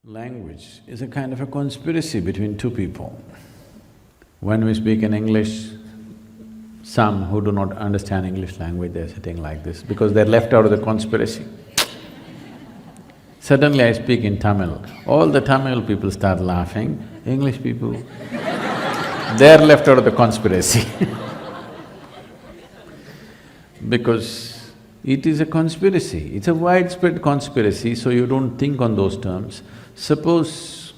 Language is a kind of a conspiracy between two people. When we speak in English, some who do not understand English language, they're sitting like this because they're left out of the conspiracy. Suddenly I speak in Tamil, all the Tamil people start laughing, English people, they're left out of the conspiracy because it is a conspiracy, it's a widespread conspiracy, so you don't think on those terms. Suppose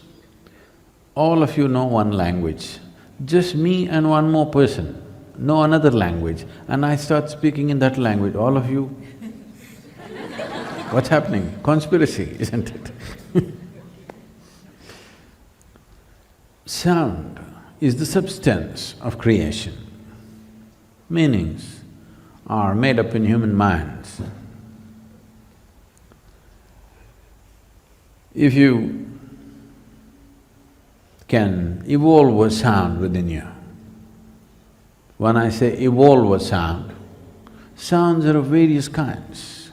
all of you know one language, just me and one more person know another language, and I start speaking in that language, all of you, what's happening? Conspiracy, isn't it? Sound is the substance of creation. Meanings are made up in human minds. If you can evolve a sound within you, when I say evolve a sound, sounds are of various kinds.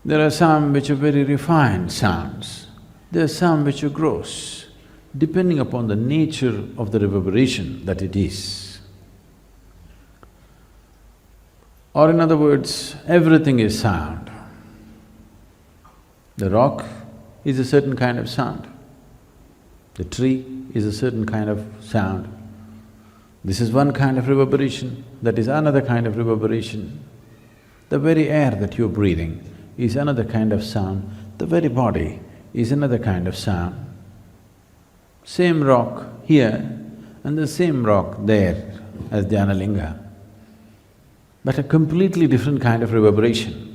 There are some which are very refined sounds, there are some which are gross, depending upon the nature of the reverberation that it is. Or in other words, everything is sound. The rock is a certain kind of sound, the tree is a certain kind of sound. This is one kind of reverberation, that is another kind of reverberation. The very air that you're breathing is another kind of sound, the very body is another kind of sound. Same rock here and the same rock there as Dhyanalinga, but a completely different kind of reverberation.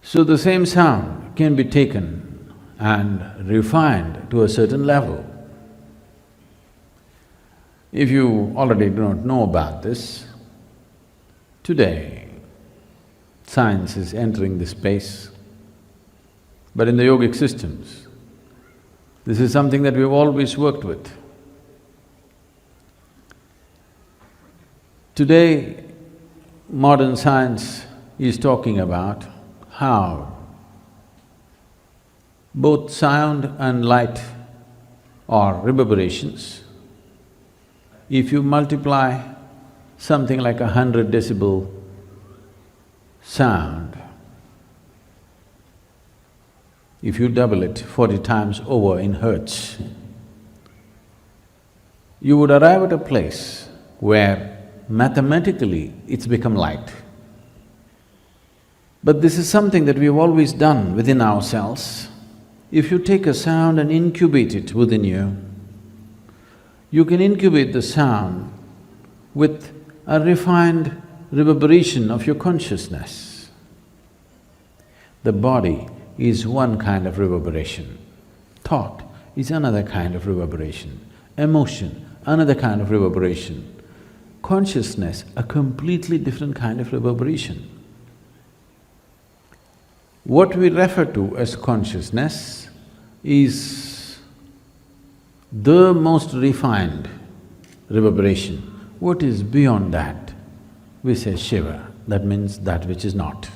So the same sound can be taken and refined to a certain level. If you already do not know about this, today science is entering this space, but in the yogic systems, this is something that we've always worked with. Today, modern science is talking about how both sound and light are reverberations. If you multiply something like 100 decibel sound, if you double it 40 times over in hertz, you would arrive at a place where mathematically it's become light. But this is something that we've always done within ourselves. If you take a sound and incubate it within you, you can incubate the sound with a refined reverberation of your consciousness. The body is one kind of reverberation, thought is another kind of reverberation, emotion another kind of reverberation, consciousness a completely different kind of reverberation. What we refer to as consciousness is the most refined reverberation. What is beyond that? We say Shiva, that means that which is not.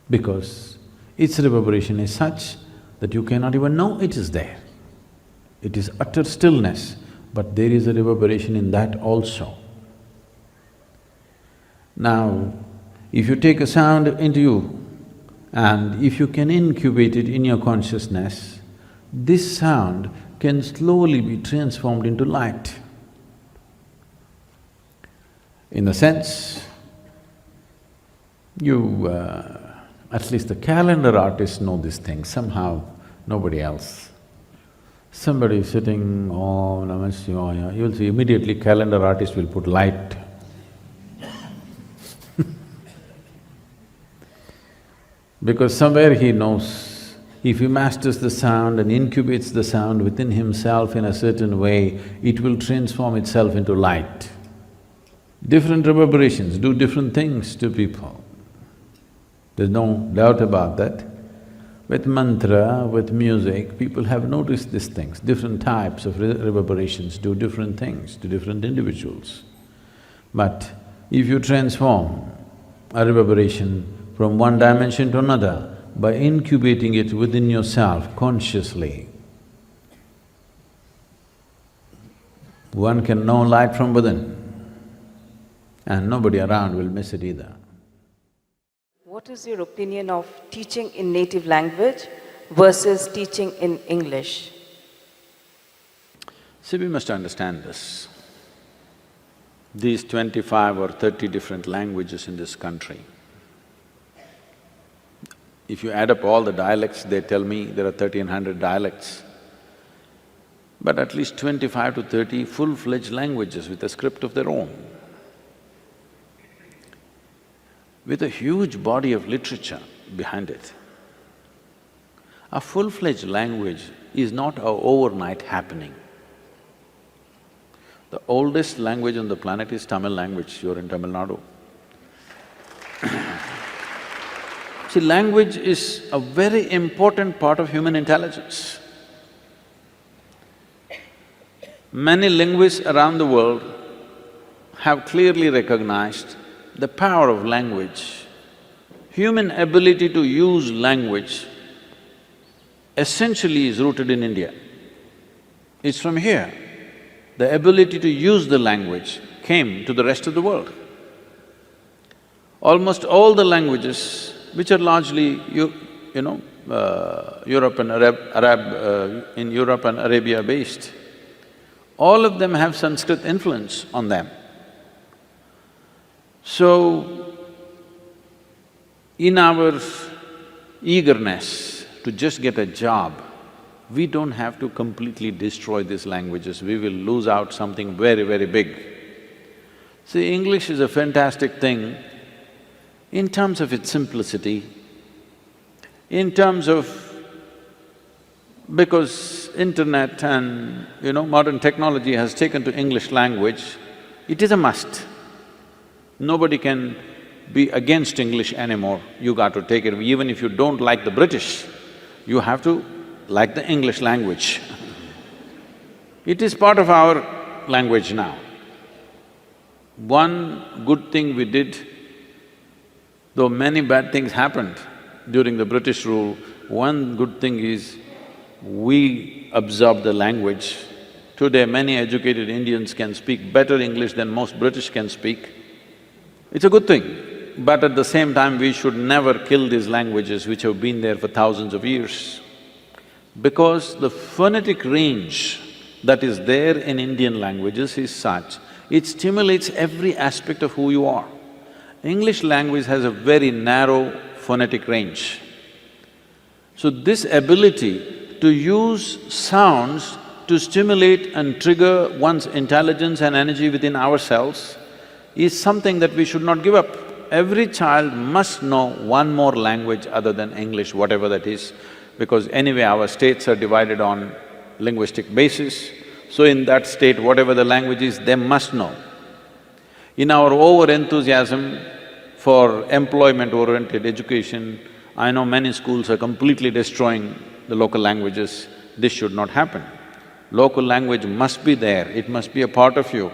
Because its reverberation is such that you cannot even know it is there. It is utter stillness, but there is a reverberation in that also. Now, if you take a sound into you and if you can incubate it in your consciousness, this sound can slowly be transformed into light. In a sense, at least the calendar artists know this thing, somehow nobody else. Somebody is sitting, Om Namah Shivaya, you'll see immediately calendar artist will put light. Because somewhere he knows, if he masters the sound and incubates the sound within himself in a certain way, it will transform itself into light. Different reverberations do different things to people. There's no doubt about that. With mantra, with music, people have noticed these things. Different types of reverberations do different things to different individuals. But if you transform a reverberation from one dimension to another by incubating it within yourself consciously. One can know light from within, and nobody around will miss it either. What is your opinion of teaching in native language versus teaching in English? See, we must understand this. These 25 or 30 different languages in this country, if you add up all the dialects, they tell me there are 1,300 dialects, but at least 25 to 30 full-fledged languages with a script of their own, with a huge body of literature behind it. A full-fledged language is not an overnight happening. The oldest language on the planet is Tamil language, you're in Tamil Nadu. See, language is a very important part of human intelligence. Many linguists around the world have clearly recognized the power of language. Human ability to use language essentially is rooted in India. It's from here. The ability to use the language came to the rest of the world. Almost all the languages, which are largely Europe and in Europe and Arabia based, all of them have Sanskrit influence on them. So, in our eagerness to just get a job, we don't have to completely destroy these languages, we will lose out something very, very big. See, English is a fantastic thing in terms of its simplicity, in terms of… because internet and, modern technology has taken to English language, it is a must. Nobody can be against English anymore, you got to take it. Even if you don't like the British, you have to like the English language. It is part of our language now. One good thing we did, though many bad things happened during the British rule, one good thing is we absorbed the language. Today, many educated Indians can speak better English than most British can speak. It's a good thing, but at the same time, we should never kill these languages which have been there for thousands of years. Because the phonetic range that is there in Indian languages is such, it stimulates every aspect of who you are. English language has a very narrow phonetic range. So this ability to use sounds to stimulate and trigger one's intelligence and energy within ourselves is something that we should not give up. Every child must know one more language other than English, whatever that is, because anyway our states are divided on linguistic basis, so in that state, whatever the language is, they must know. In our over-enthusiasm for employment-oriented education, I know many schools are completely destroying the local languages. This should not happen. Local language must be there, it must be a part of you.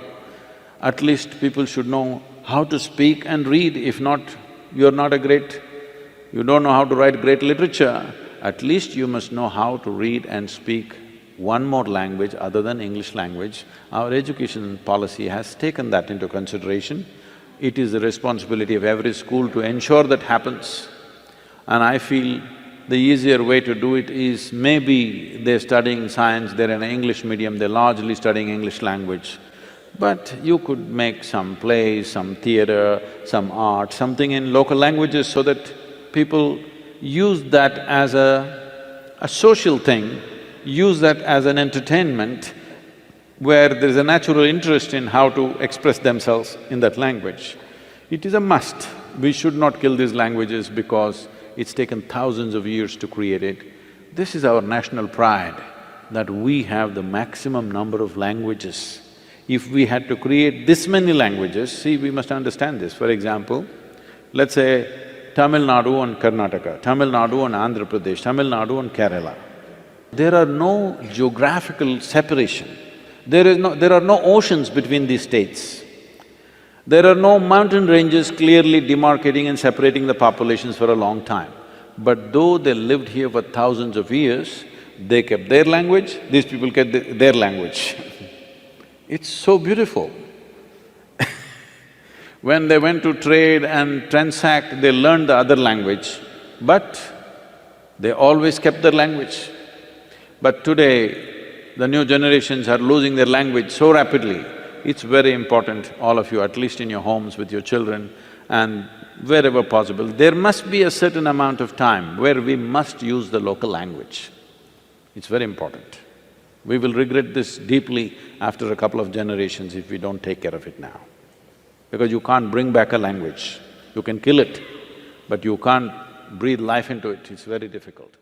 At least people should know how to speak and read. If not, you don't know how to write great literature, at least you must know how to read and speak one more language other than English language. Our education policy has taken that into consideration. It is the responsibility of every school to ensure that happens. And I feel the easier way to do it is maybe they're studying science, they're in an English medium, they're largely studying English language. But you could make some plays, some theatre, some art, something in local languages so that people use that as a social thing, use that as an entertainment where there's a natural interest in how to express themselves in that language. It is a must. We should not kill these languages because it's taken thousands of years to create it. This is our national pride, that we have the maximum number of languages. If we had to create this many languages, see, we must understand this. For example, let's say Tamil Nadu and Karnataka, Tamil Nadu and Andhra Pradesh, Tamil Nadu and Kerala. There are no geographical separation. There are no oceans between these states. There are no mountain ranges clearly demarcating and separating the populations for a long time. But though they lived here for thousands of years, they kept their language, these people kept their language. It's so beautiful. When they went to trade and transact, they learned the other language, but they always kept their language. But today, the new generations are losing their language so rapidly. It's very important, all of you, at least in your homes with your children and wherever possible, there must be a certain amount of time where we must use the local language. It's very important. We will regret this deeply after a couple of generations if we don't take care of it now. Because you can't bring back a language. You can kill it, but you can't breathe life into it, it's very difficult.